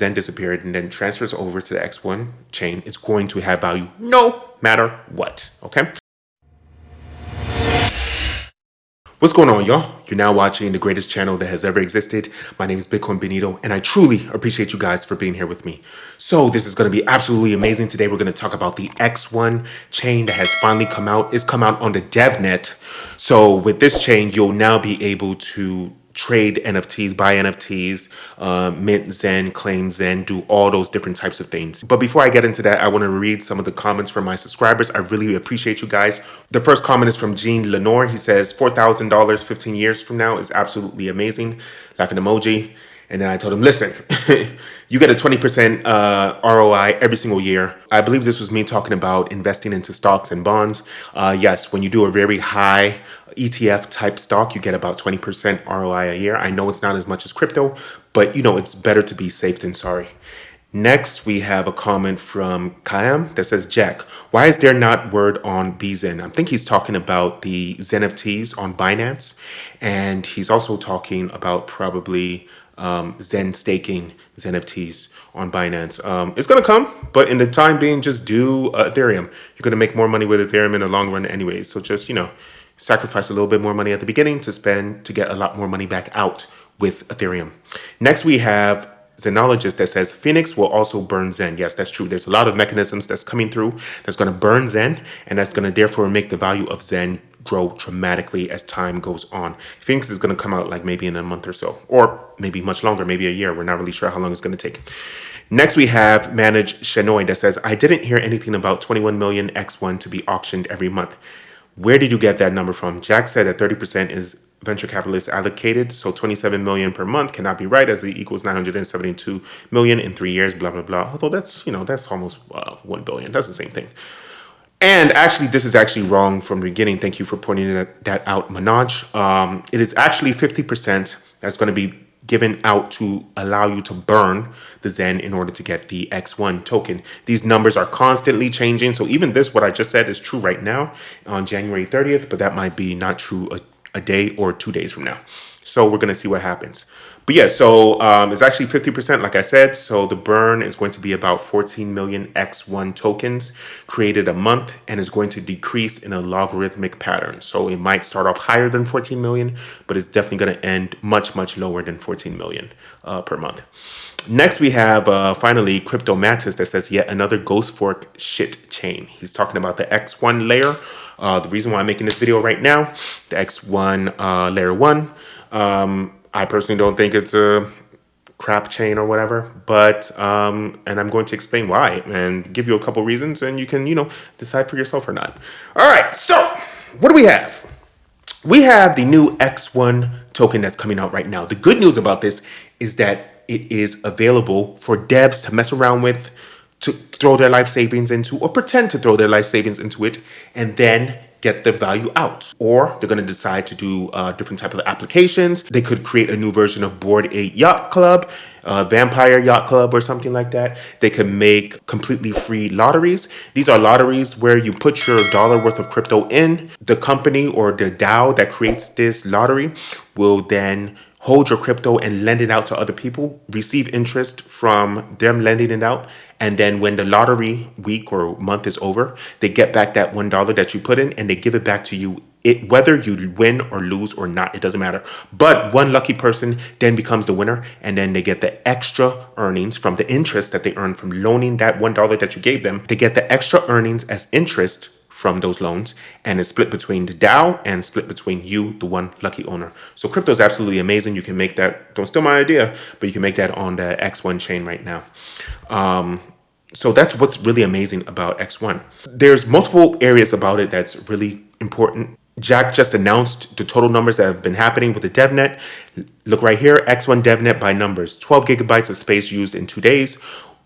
Zen disappeared and then transfers over to the X1 chain, it's going to have value no matter what, okay? What's going on, y'all? You're now watching the greatest channel that has ever existed. My name is 𝘰𝘰𝘯𝘵, and I truly appreciate you guys for being here with me. So this is going to be absolutely amazing. Today we're going to talk about the X1 chain that has finally come out. It's come out on the Devnet. So with this chain, you'll now be able to trade NFTs, buy NFTs, mint Xen, claim Xen, do all those different types of things. But before I get into that, I want to read some of the comments from my subscribers. I really appreciate you guys. The first comment is from 𝘕𝘰𝘯𝘕. He says, $4,000 15 years from now is absolutely amazing. Laughing emoji. And then I told him, listen, you get a 20% ROI every single year. I believe this was me talking about investing into stocks and bonds. Yes, when you do a very high ETF type stock, you get about 20% ROI a year. I know it's not as much as crypto, but you know, it's better to be safe than sorry. Next, we have a comment from Kayam that says, Jack, why is there not word on Xen? I think he's talking about the XenFTs on Binance. And he's also talking about probably Xen staking XenFTs on Binance. It's going to come, but in the time being, just do Ethereum. You're going to make more money with Ethereum in the long run anyway. So just, you know, sacrifice a little bit more money at the beginning to spend to get a lot more money back out with Ethereum. Next, we have Xenologist that says Phoenix will also burn Xen. Yes, that's true. There's a lot of mechanisms that's coming through that's going to burn Xen, and that's going to therefore make the value of Xen grow dramatically as time goes on. Phoenix is going to come out like maybe in a month or so, or maybe much longer, maybe a year. We're not really sure how long it's going to take. Next, we have Managed Shenoy that says, I didn't hear anything about 21 million X1 to be auctioned every month. Where did you get that number from? Jack said that 30% is venture capitalists allocated, so 27 million per month cannot be right, as it equals 972 million in 3 years, blah, blah, blah. Although that's, you know, that's almost 1 billion. That's the same thing. And actually, this is actually wrong from the beginning. Thank you for pointing that out, Manoj. It is actually 50% that's going to be given out to allow you to burn the Xen in order to get the X1 token. These numbers are constantly changing. So even this, what I just said, is true right now on January 30th, but that might be not true a day or 2 days from now. So we're going to see what happens. But yeah, so it's actually 50%, like I said. So the burn is going to be about 14 million X1 tokens created a month, and is going to decrease in a logarithmic pattern. So it might start off higher than 14 million, but it's definitely going to end much, much lower than 14 million per month. Next, we have finally Crypto Mantis that says yet another ghost fork shit chain. He's talking about the X1 layer. The reason why I'm making this video right now, the X1 layer 1. I personally don't think it's a crap chain or whatever, but and I'm going to explain why and give you a couple reasons, and you can, you know, decide for yourself or not. All right, so what do we have? We have the new X1 token that's coming out right now. The good news about this is that it is available for devs to mess around with, to throw their life savings into, or pretend to throw their life savings into it, and then get the value out. Or they're going to decide to do different type of applications. They could create a new version of Bored Ape Yacht Club, Vampire Yacht Club, or something like that. They can make completely free lotteries. These are lotteries where you put your dollar worth of crypto in. The company or the DAO that creates this lottery will then hold your crypto and lend it out to other people, receive interest from them lending it out. And then when the lottery week or month is over, they get back that $1 that you put in, and they give it back to you. Whether you win or lose or not, it doesn't matter. But one lucky person then becomes the winner, and then they get the extra earnings from the interest that they earn from loaning that $1 that you gave them. They get the extra earnings as interest from those loans, and it's split between the DAO and split between you, the one lucky owner. So crypto is absolutely amazing. You can make that, don't steal my idea, but you can make that on the X1 chain right now. So that's what's really amazing about X1. There's multiple areas about it that's really important. Jack just announced the total numbers that have been happening with the Devnet. Look right here, X1 Devnet by numbers. 12 gigabytes of space used in 2 days,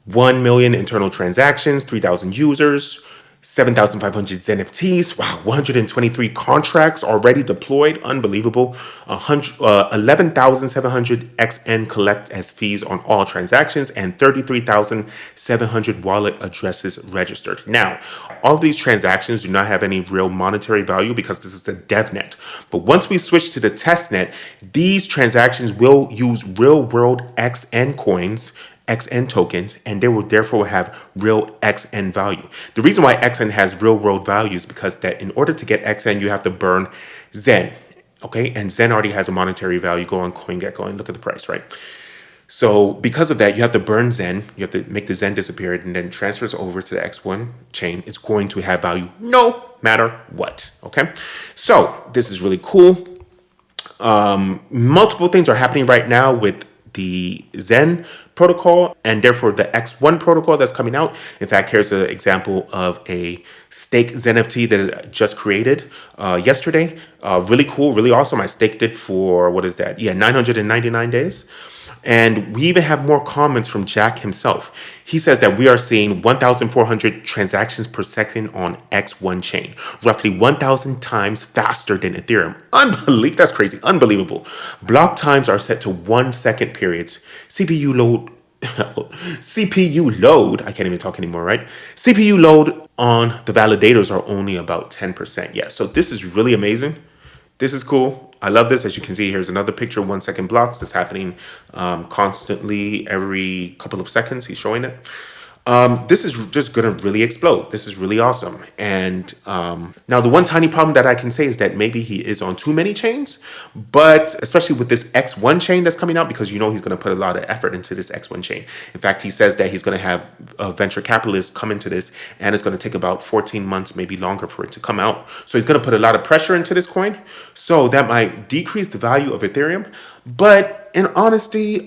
1 million internal transactions, 3,000 users, 7,500 XenFTs. Wow, 123 contracts already deployed. Unbelievable. 11,700 XN collect as fees on all transactions, and 33,700 wallet addresses registered. Now, all of these transactions do not have any real monetary value because this is the DevNet. But once we switch to the testnet, these transactions will use real world XN coins XN tokens, and they will therefore have real XN value. The reason why XN has real world value is because that in order to get XN, you have to burn Xen. Okay, and Xen already has a monetary value. Go on CoinGecko and look at the price, right? So because of that, you have to burn Xen. You have to make the Xen disappear and then transfers over to the X1 chain. It's going to have value no matter what. Okay, so this is really cool. Multiple things are happening right now with the Xen protocol and therefore the X1 protocol that's coming out. In fact, here's an example of a stake ZenFT that I just created yesterday. Really cool, really awesome. I staked it for, what is that? Yeah, 999 days. And we even have more comments from Jack himself. He says that we are seeing 1,400 transactions per second on X1 chain, roughly 1,000 times faster than Ethereum. Unbelievable. That's crazy. Unbelievable. Block times are set to 1 second periods. CPU load, I can't even talk anymore, right? CPU load on the validators are only about 10%. Yeah, so this is really amazing. This is cool. I love this. As you can see, here's another picture, 1 second blocks. That's happening constantly every couple of seconds. He's showing it. This is just going to really explode. This is really awesome. And now the one tiny problem that I can say is that maybe he is on too many chains, but especially with this X1 chain that's coming out, because you know he's going to put a lot of effort into this X1 chain. In fact, he says that he's going to have venture capitalists come into this, and it's going to take about 14 months, maybe longer, for it to come out. So he's going to put a lot of pressure into this coin. So that might decrease the value of Ethereum. But in honesty,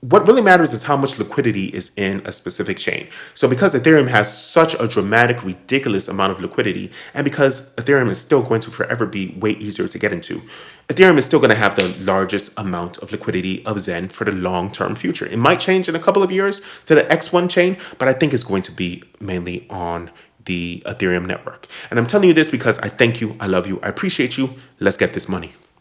what really matters is how much liquidity is in a specific chain. So because Ethereum has such a dramatic, ridiculous amount of liquidity, and because Ethereum is still going to forever be way easier to get into, Ethereum is still going to have the largest amount of liquidity of Xen for the long-term future. It might change in a couple of years to the X1 chain, but I think it's going to be mainly on the Ethereum network. And I'm telling you this because I thank you, I love you, I appreciate you. Let's get this money.